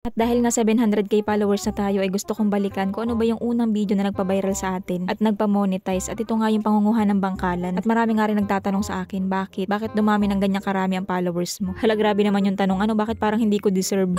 At dahil nga 700k followers na tayo ay gusto kong balikan kung ano ba yung unang video na nagpa-viral sa atin at nagpa-monetize at ito nga yung pangunguha ng bangkalan. At marami nga rin nagtatanong sa akin, bakit dumami ng ganyang karami ang followers mo? Hala, grabe naman yung tanong, bakit parang hindi ko deserve?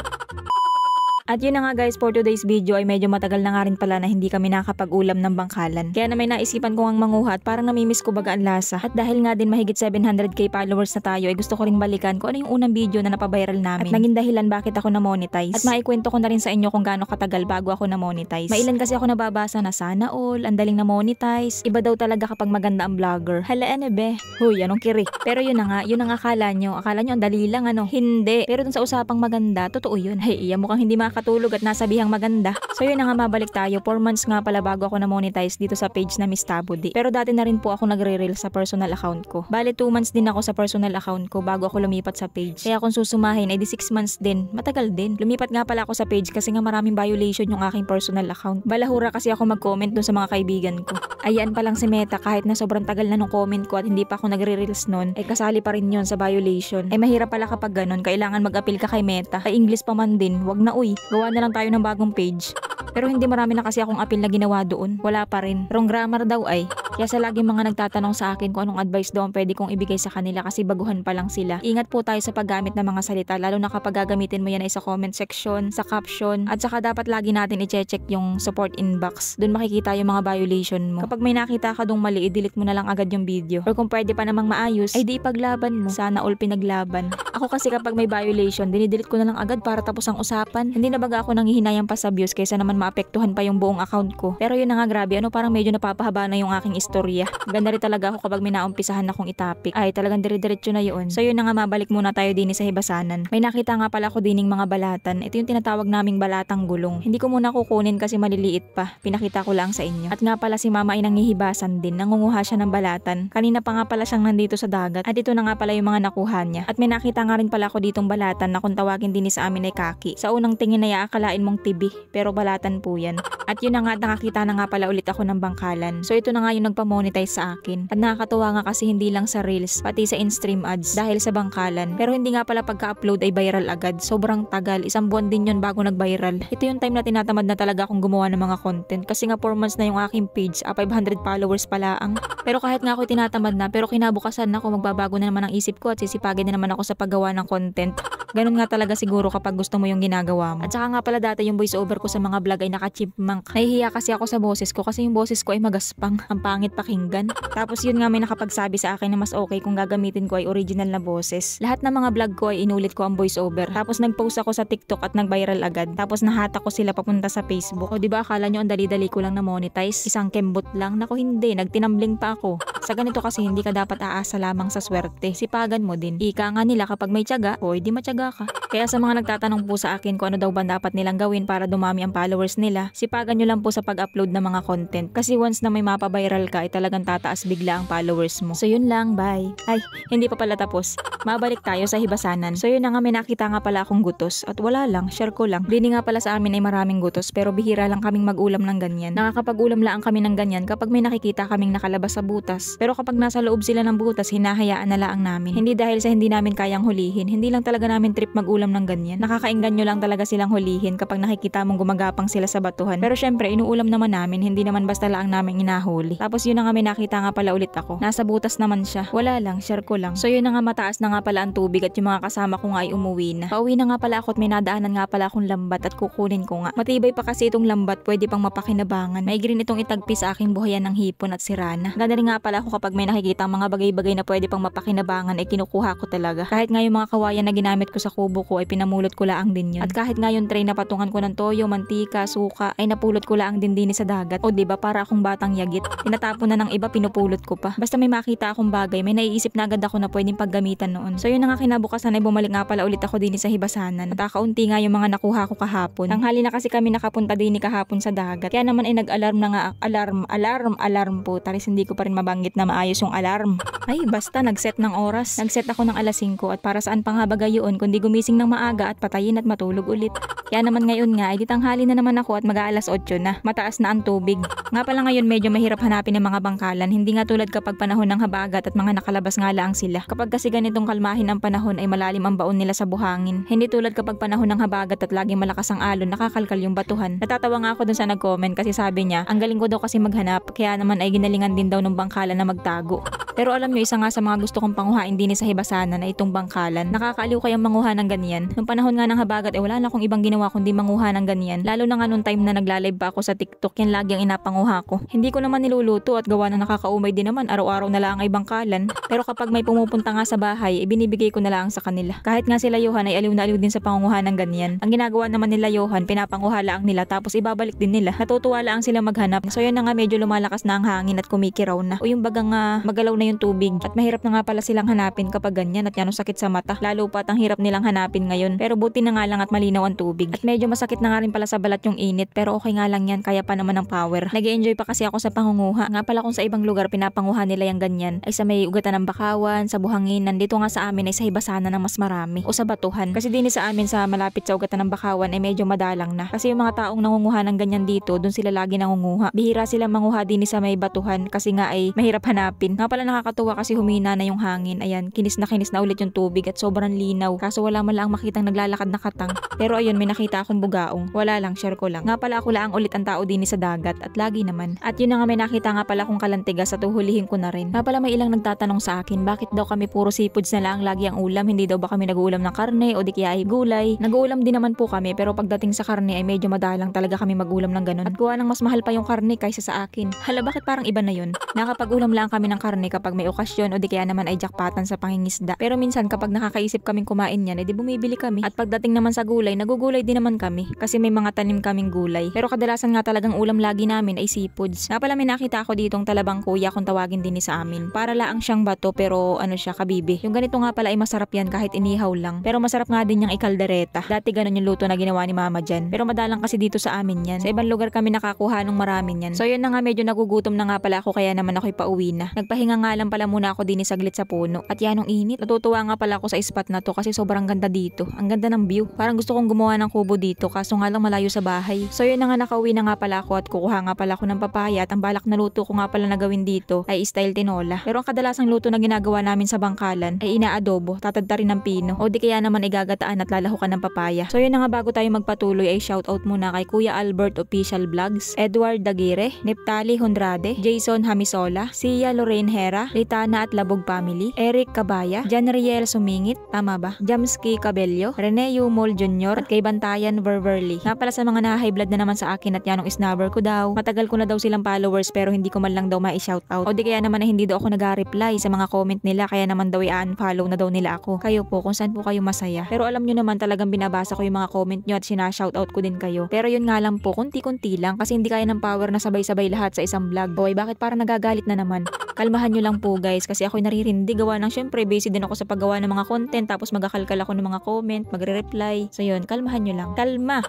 At yun na nga guys, for today's video ay medyo matagal na nga rin pala na hindi kami nakapag-ulam ng bangkalan. Kaya na may naisipan kong ang manguha at parang namimiss ko baga ang lasa. At dahil nga din mahigit 700k followers na tayo ay gusto ko ring balikan kung ano yung unang video na napaviral namin. At naging dahilan bakit ako na-monetize. At maikwento ko na rin sa inyo kung gaano katagal bago ako na-monetize. Mailan kasi ako nababasa na sana all, ang daling na-monetize. Iba daw talaga kapag maganda ang vlogger. Hala be. Huy, anong kiri. Pero yun na nga akala nyo. Akala nyo ang dali lang Hindi. Pero dun sa usapang maganda, totoo yun. Hey, mukhang hindi makatulog at nasabihang maganda. So yun na nga, mabalik tayo. 4 months nga pala bago ako na-monetize dito sa page na Miss Tabudi. Pero dati na rin po ako nagre-reel sa personal account ko. Bale 2 months din ako sa personal account ko bago ako lumipat sa page. Kaya kung susumahin ay di 6 months din. Matagal din. Lumipat nga pala ako sa page kasi nga maraming violation yung aking personal account. Balahura kasi ako mag-comment dun sa mga kaibigan ko. Ayan pa lang si Meta, kahit na sobrang tagal na nung comment ko at hindi pa ako nagre-reels nun, ay kasali pa rin yun sa violation. Ay mahirap pala kapag ganun, kailangan mag-appeal ka kay Meta. Ay English pa man din, wag na gawa na lang tayo ng bagong page. Pero hindi marami na kasi akong appeal na ginawa doon. Wala pa rin. Wrong grammar daw ay. Kaya sa lagi mga nagtatanong sa akin kung anong advice daw ang pwede kong ibigay sa kanila kasi baguhan pa lang sila. Ingat po tayo sa paggamit ng mga salita, lalo na kapag gagamitin mo yan ay sa comment section, sa caption, at saka dapat lagi natin i-check yung support inbox. Doon makikita yung mga violation mo. Kapag may nakita ka dong mali, i-delete mo na lang agad yung video. Or kung pwede pa namang maayos, ay di ipaglaban mo. Sana all pinaglaban. Ako kasi kapag may violation, dinidelete ko na lang agad para tapos ang usapan. Hindi na baga ako nanghihinayang pa sa views kaysa naman maapektuhan pa yung buong account ko. Pero yun na nga, grabe, parang medyo napapahaba na yung aking istorya. Ganda rin talaga ako kapag may naumpisahan akong itapik. Ay talagang dire-diretso na yun. So yun na nga, mabalik muna tayo din sa hibasanan. May nakita nga pala ako dining mga balatan. Ito yung tinatawag naming balatang gulong. Hindi ko muna kukunin kasi maliliit pa. Pinakita ko lang sa inyo. At nga pala si mama ay nanghihibasan din. Nangunguha siya ng balatan. Kanina pa nga pala siyang nandito sa dagat. At ito na nga pala yung mga nakuha niya. At may nakita nga rin pala ako ditong balatan na kung tawagin din sa amin ay kaki. Sa unang tingin ay aakalain mong tibi, pero balatan po yan. At yun na nga, nakakita na nga pala ulit ako ng bangkalan. So ito na nga yung nagpa-monetize sa akin. At nakakatuwa nga kasi hindi lang sa reels, pati sa in-stream ads dahil sa bangkalan. Pero hindi nga pala pagka-upload ay viral agad. Sobrang tagal. 1 buwan din yun bago nag-viral. Ito yung time na tinatamad na talaga akong gumawa ng mga content. Kasi nga 4 months na yung aking page. 500 followers pala ang. Pero kahit nga ako tinatamad na, pero kinabukasan na ako, magbabago na naman ang isip ko at sisipagin na naman ako sa paggawa ng content. Ganun nga talaga siguro kapag gusto mo yung ginagawa mo. At saka nga pala dati yung voice over ko sa mga vlog ay naka-chipmunk. Nahihiya kasi ako sa boses ko kasi yung boses ko ay magaspang. Ang pangit pakinggan. Tapos yun nga, may nakapagsabi sa akin na mas okay kung gagamitin ko ay original na boses. Lahat ng mga vlog ko ay inulit ko ang voice over. Tapos nag-post ako sa TikTok at nag-viral agad. Tapos nahatak ko sila papunta sa Facebook. O diba akala nyo ang dali-dali ko lang na monetize? Isang kembot lang? Naku hindi, nagtinambling pa ako. Sa ganito kasi hindi ka dapat aasa lamang sa swerte. Sipagan mo din. Ika nga nila kapag may tiyaga, o di matyaga ka. Kaya sa mga nagtatanong po sa akin kung ano daw ba dapat nilang gawin para dumami ang followers nila, sipagan nyo lang po sa pag-upload ng mga content. Kasi once na may mapa-viral ka ay talagang tataas bigla ang followers mo. So yun lang, bye. Ay, hindi pa pala tapos. Mabalik tayo sa hibasanan. So yun na nga, may nakita nga pala akong gutos. At wala lang, share ko lang. Dini nga pala sa amin ay maraming gutos pero bihira lang kaming mag-ulam ng ganyan. Nakakapag-ulam lang kami ng ganyan kapag may nakikita kaming nakalabas sa butas. Pero kapag nasa loob sila ng butas, hinahayaan na lang namin. Hindi dahil sa hindi namin kayang hulihin. Hindi lang talaga namin trip mag-ulam ng ganyan. Nakakaengganyo lang talaga silang hulihin kapag nakikita mong gumagapang sila sa batuhan. Pero syempre, inuulam naman namin, hindi naman basta lang namin inahuli. Tapos yun na nga, may nakita nga pala ulit ako. Nasa butas naman siya. Wala lang, share ko lang. So yun na nga, mataas na nga pala ang tubig at yung mga kasama ko nga ay umuwi na. Pauwi na nga pala ako at may nadaanan nga pala akong lambat at kukunin ko nga. Matibay pa kasi itong lambat, pwede pang mapakinabangan. May green itong itagpi sa aking buhayan ng hipon at sirana. Ganda rin nga pala ako kapag may nakikita mga bagay-bagay na pwede pang mapakinabangan ay kinukuha ko talaga. Kahit nga yung mga kawayan na ginamit ko sa kubo ko ay pinamulot ko laang din yun. At kahit nga yung tray na patungan ko ng toyo, mantika, suka ay napulot ko laang din sa dagat. O diba, para akong batang yagit. Tinatapon na ng iba, pinupulot ko pa. Basta may makita akong bagay, may naiisip na agad ako na pwedeng paggamitan noon. So yun na nga, kinabukasan ay bumalik nga pala ulit ako din sa hibasanan. At kakaunti nga yung mga nakuha ko kahapon. Tanghali na kasi kami nakapunta din kahapon sa dagat. Kaya naman ay nag-alarm na nga, alarm po. Taris hindi ko pa rin mabanggit na maayos yung alarm. Ay basta nag-set ng oras. Nag-set ako ng alas 5 at para saan pa nga ba gayon kundi kundi gumising ng maaga at patayin at matulog ulit. Kaya naman ngayon nga ay di tanghali na naman ako at mag-aalas 8 na. Mataas na ang tubig. Nga pala ngayon medyo mahirap hanapin ng mga bangkalan, hindi nga tulad kapag panahon ng habagat at mga nakalabas nga lang sila. Kapag kasi ganitong kalmahin ang panahon ay malalim ang baon nila sa buhangin. Hindi tulad kapag panahon ng habagat at laging malakas ang alon, nakakalkal yung batuhan. Natatawa nga ako dun sa nag-comment kasi sabi niya, ang galing ko daw kasi maghanap, kaya naman ay ginalingan din daw ng bangkalan na magtago. Pero alam nyo, isa nga sa mga gusto kong panguhain din sa hibasanan ay itong bangkalan. Nakakaaliw kayang manguha ng ganyan. Nung panahon nga ng habagat ay wala na akong ibang ginawa kundi manguha ng ganyan. Lalo na nga nung time na nagla-live pa ako sa TikTok, yan lagi ang inapanguha ko. Hindi ko naman niluluto at gawa na nakakaumay din naman, araw-araw na lang ay bangkalan. Pero kapag may pumupunta nga sa bahay, ibinibigay ko na lang sa kanila. Kahit nga sila Johan ay aliw na aliw din sa panguha ng ganyan. Ang ginagawa naman nila Johan, pinapanguha lang nila tapos ibabalik din nila. Natutuwa lang sila maghanap. So yun na nga, medyo lumalakas na ang hangin at kumikiraw na. O yung bagang magalaw na yung tubig. At mahirap na nga pala silang hanapin kapag ganyan at yan ang sakit sa mata. Lalo pa at ang hirap nilang hanapin ngayon. Pero buti na nga lang at malinaw ang tubig. At medyo masakit na nga rin pala sa balat yung init, pero okay nga lang yan, kaya pa naman ng power. Nag-enjoy pa kasi ako sa pangunguha. Nga pala kung sa ibang lugar pinapanguha nila yung ganyan ay sa may ugatan ng bakawan, sa buhanginan. Dito nga sa amin ay sa hibasanan ng mas marami o sa batuhan. Kasi din sa amin sa malapit sa ugatan ng bakawan ay medyo madalang na. Kasi yung mga taong nangunguha ng ganyan dito, dun sila lagi nangunguha. Bihira sila manguha din sa may batuhan kasi nga ay mahirap hanapin. Nga pala nakakatuwa kasi humina na yung hangin. Ayan, kinis na ulit yung tubig at sobrang linaw. Kaso wala man lang makitang naglalakad na katang. Pero ayun, may nakita akong bugaong. Wala lang, share ko lang. Nga pala ako lang ulit ang tao din sa dagat at lagi naman. At yun na nga, may nakita nga pala akong kalantigas at uhulihin ko na rin. Nga pala may ilang nagtatanong sa akin, bakit daw kami puro seafoods na lang lagi ang ulam, hindi daw ba kami nag-uulam ng karne o di kaya ay gulay. Nag-uulam din naman po kami, pero pagdating sa karne ay medyo madalang talaga kami mag-ulam ng ganun. At kuha ng mas mahal pa yung karne kaysa sa akin. Hala, bakit parang iba na yun? Nakapag-ulam lang kami ng karne kapag may okasyon o di kaya naman ay jackpotan sa pangingisda. Pero minsan kapag nakakaisip kaming kumain yan, edi bumibili kami. At pagdating naman sa gulay, nagugulay din naman kami kasi may mga tanim kaming gulay. Pero kadalasan nga talagang ulam lagi namin ay seafoods. Nga pala may nakita ako ditong talabang kuya kung tawagin din sa amin. Para laang siyang bato pero ano siya, kabibi. Yung ganito nga pala ay masarap yan kahit inihaw lang. Pero masarap nga din yung ikaldereta. Dati ganun yung luto na ginawa ni mama dyan. Pero madalang kasi dito sa amin yan. Sa ibang lugar kami nakakuha ng maraming yan. So yun na nga, medyo nagugutom na nga pala ako kaya naman ako'y pauwi na. Nagpahinga nga lang pala muna ako din saglit sa puno. At yan ang init. Natutuwa nga pala ako sa spot na to kasi sobrang ganda dito. Ang ganda ng view. Parang gusto kong gumawa ng kubo dito kaso nga lang malayo sa bahay. So yun na nga, nakauwi na nga pala ako at kukuha nga pala ako ng papaya at ang balak na luto ko nga pala na gawin dito ay style tinola. Pero ang kadalasang luto na ginagawa namin sa bangkalan ay inaadobo, tatadta rin ng pino o di kaya naman igagataan at lalahukan ng papaya. So yun na nga, bago tayo magpatuloy ay shoutout muna kay Kuya Albert Official Vlogs, Edward Daguire, Neptali Hondrade, Jason Hamisola, Sia Lorraine Hera, Ritana at Labog Family, Eric Cabaya, Janriel Sumingit, tama ba? Jamski Cabello, Rene Yumol Jr. at kay Bantayan Ververly. Nga pala sa mga na-high blood na naman sa akin at yanong snubber ko daw. Matagal ko na daw silang followers pero hindi ko man lang daw ma-shoutout. O di kaya naman na hindi daw ako nag-reply sa mga comment nila kaya naman daw i-unfollow na daw nila ako. Kayo po, kung saan po kayo masaya. Pero alam nyo naman talagang binabasa ko yung mga comment nyo at sinashoutout ko din kayo. Pero yun nga lang po, kunti-kunti lang kasi hindi kaya ng power na sabay-sabay lahat sa isang vlog. Boy, bakit parang nagagalit na naman? Kalmahan nyo lang po guys kasi ako'y naririndi gawa ng syempre busy din ako sa paggawa ng mga content tapos magakalkal ako ng mga comment, magre-reply. So yun, kalmahan nyo lang. Kalma!